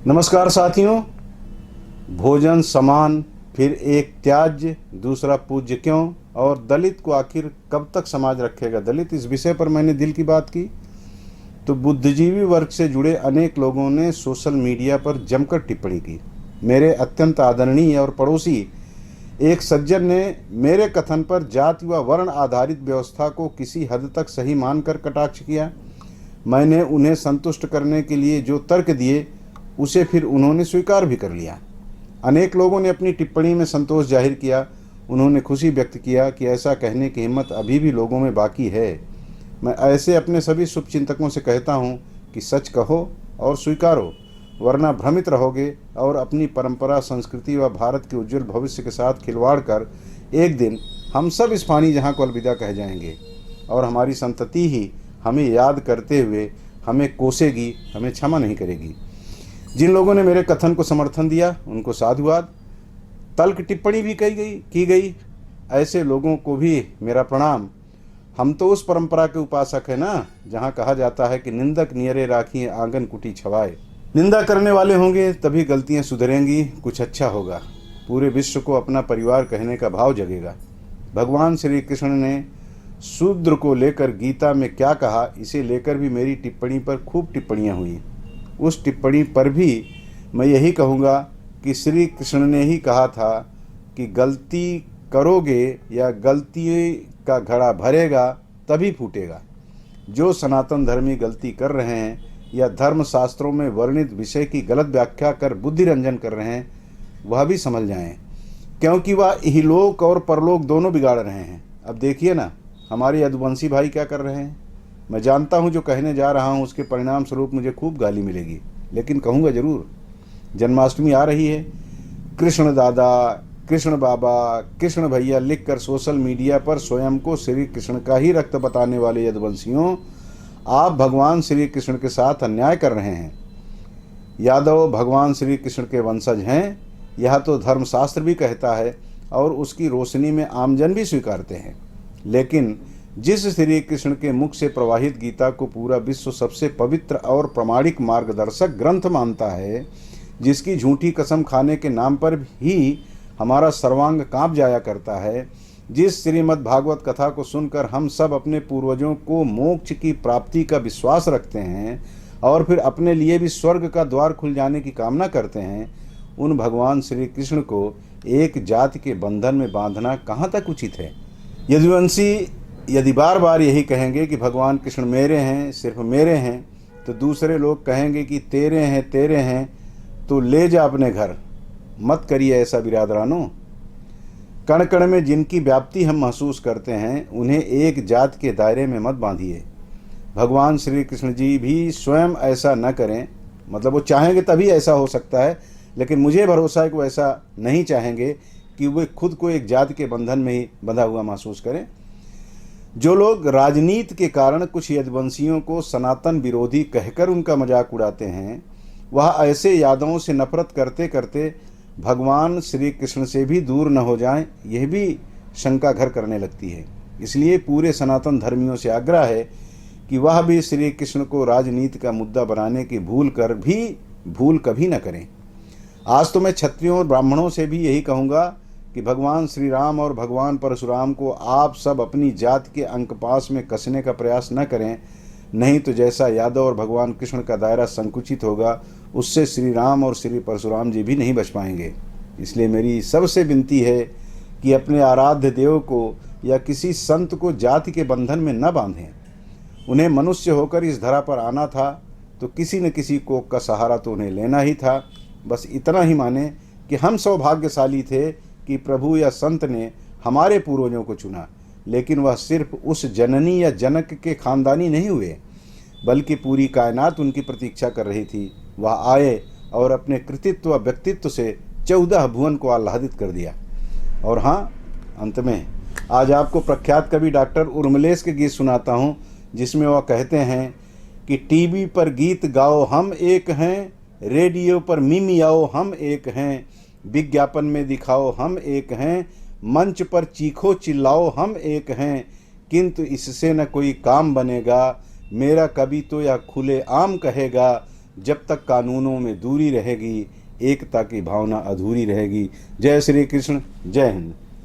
नमस्कार साथियों। भोजन समान, फिर एक त्याज्य, दूसरा पूज्य क्यों, और दलित को आखिर कब तक समाज रखेगा दलित, इस विषय पर मैंने दिल की बात की तो बुद्धिजीवी वर्ग से जुड़े अनेक लोगों ने सोशल मीडिया पर जमकर टिप्पणी की। मेरे अत्यंत आदरणीय और पड़ोसी एक सज्जन ने मेरे कथन पर जाति व वर्ण आधारित व्यवस्था को किसी हद तक सही मानकर कटाक्ष किया। मैंने उन्हें संतुष्ट करने के लिए जो तर्क दिए उसे फिर उन्होंने स्वीकार भी कर लिया। अनेक लोगों ने अपनी टिप्पणी में संतोष जाहिर किया। उन्होंने खुशी व्यक्त किया कि ऐसा कहने की हिम्मत अभी भी लोगों में बाकी है। मैं ऐसे अपने सभी शुभचिंतकों से कहता हूँ कि सच कहो और स्वीकारो, वरना भ्रमित रहोगे और अपनी परंपरा, संस्कृति व भारत के उज्जवल भविष्य के साथ खिलवाड़ कर एक दिन हम सब इस फानी जहाँ को अलविदा कह जाएंगे और हमारी संतति ही हमें याद करते हुए हमें कोसेगी, हमें क्षमा नहीं करेगी। जिन लोगों ने मेरे कथन को समर्थन दिया उनको साधुवाद। तल्ख टिप्पणी भी की गई ऐसे लोगों को भी मेरा प्रणाम। हम तो उस परंपरा के उपासक हैं ना, जहाँ कहा जाता है कि निंदक नियरे राखिए आंगन कुटी छवाए। निंदा करने वाले होंगे तभी गलतियाँ सुधरेंगी, कुछ अच्छा होगा, पूरे विश्व को अपना परिवार कहने का भाव जगेगा। भगवान श्री कृष्ण ने शूद्र को लेकर गीता में क्या कहा, इसे लेकर भी मेरी टिप्पणी पर खूब टिप्पणियाँ हुई। उस टिप्पणी पर भी मैं यही कहूँगा कि श्री कृष्ण ने ही कहा था कि गलती करोगे या गलती का घड़ा भरेगा तभी फूटेगा। जो सनातन धर्मी गलती कर रहे हैं या धर्म शास्त्रों में वर्णित विषय की गलत व्याख्या कर बुद्धि रंजन कर रहे हैं वह भी समझ जाएं, क्योंकि वह इहलोक और परलोक दोनों बिगाड़ रहे हैं। अब देखिए ना, हमारे यदुवंशी भाई क्या कर रहे हैं। मैं जानता हूँ जो कहने जा रहा हूँ उसके परिणाम स्वरूप मुझे खूब गाली मिलेगी, लेकिन कहूँगा ज़रूर। जन्माष्टमी आ रही है। कृष्ण दादा, कृष्ण बाबा, कृष्ण भैया लिखकर सोशल मीडिया पर स्वयं को श्री कृष्ण का ही रक्त बताने वाले यदुवंशियों, आप भगवान श्री कृष्ण के साथ अन्याय कर रहे हैं। यादव भगवान श्री कृष्ण के वंशज हैं, यह तो धर्मशास्त्र भी कहता है और उसकी रोशनी में आमजन भी स्वीकारते हैं। लेकिन जिस श्री कृष्ण के मुख से प्रवाहित गीता को पूरा विश्व सबसे पवित्र और प्रामाणिक मार्गदर्शक ग्रंथ मानता है, जिसकी झूठी कसम खाने के नाम पर ही हमारा सर्वांग कांप जाया करता है, जिस श्रीमद् भागवत कथा को सुनकर हम सब अपने पूर्वजों को मोक्ष की प्राप्ति का विश्वास रखते हैं और फिर अपने लिए भी स्वर्ग का द्वार खुल जाने की कामना करते हैं, उन भगवान श्री कृष्ण को एक जाति के बंधन में बांधना कहाँ तक उचित है। यदुवंशी यदि बार बार यही कहेंगे कि भगवान कृष्ण मेरे हैं, सिर्फ मेरे हैं, तो दूसरे लोग कहेंगे कि तेरे हैं तो ले जा अपने घर। मत करिए ऐसा बिरादरानों। कण कण में जिनकी व्याप्ति हम महसूस करते हैं उन्हें एक जात के दायरे में मत बांधिए। भगवान श्री कृष्ण जी भी स्वयं ऐसा न करें, मतलब वो चाहेंगे तभी ऐसा हो सकता है, लेकिन मुझे भरोसा है कि वो ऐसा नहीं चाहेंगे कि वे खुद को एक जाति के बंधन में ही बंधा हुआ महसूस करें। जो लोग राजनीति के कारण कुछ यदुवंशियों को सनातन विरोधी कहकर उनका मजाक उड़ाते हैं, वह ऐसे यादवों से नफरत करते करते भगवान श्री कृष्ण से भी दूर न हो जाएं, यह भी शंका घर करने लगती है। इसलिए पूरे सनातन धर्मियों से आग्रह है कि वह भी श्री कृष्ण को राजनीति का मुद्दा बनाने की भूल कभी न करें। आज तो मैं क्षत्रियों और ब्राह्मणों से भी यही कहूँगा कि भगवान श्री राम और भगवान परशुराम को आप सब अपनी जाति के अंकपास में कसने का प्रयास न करें, नहीं तो जैसा यादव और भगवान कृष्ण का दायरा संकुचित होगा, उससे श्री राम और श्री परशुराम जी भी नहीं बच पाएंगे। इसलिए मेरी सबसे विनती है कि अपने आराध्य देव को या किसी संत को जाति के बंधन में न बांधें। उन्हें मनुष्य होकर इस धरा पर आना था तो किसी न किसी कोख का सहारा तो उन्हें लेना ही था। बस इतना ही माने कि हम सौभाग्यशाली थे कि प्रभु या संत ने हमारे पूर्वजों को चुना, लेकिन वह सिर्फ उस जननी या जनक के खानदानी नहीं हुए, बल्कि पूरी कायनात उनकी प्रतीक्षा कर रही थी। वह आए और अपने कृतित्व व व्यक्तित्व से 14 भुवन को आह्लादित कर दिया। और हाँ, अंत में आज आपको प्रख्यात कवि डॉक्टर उर्मिलेश के गीत सुनाता हूँ, जिसमें वह कहते हैं कि टीवी पर गीत गाओ हम एक हैं, रेडियो पर मिमियाओ हम एक हैं, विज्ञापन में दिखाओ हम एक हैं, मंच पर चीखो चिल्लाओ हम एक हैं, किंतु इससे न कोई काम बनेगा, मेरा कवि तो यह खुले आम कहेगा, जब तक कानूनों में दूरी रहेगी एकता की भावना अधूरी रहेगी। जय श्री कृष्ण, जय हिंद।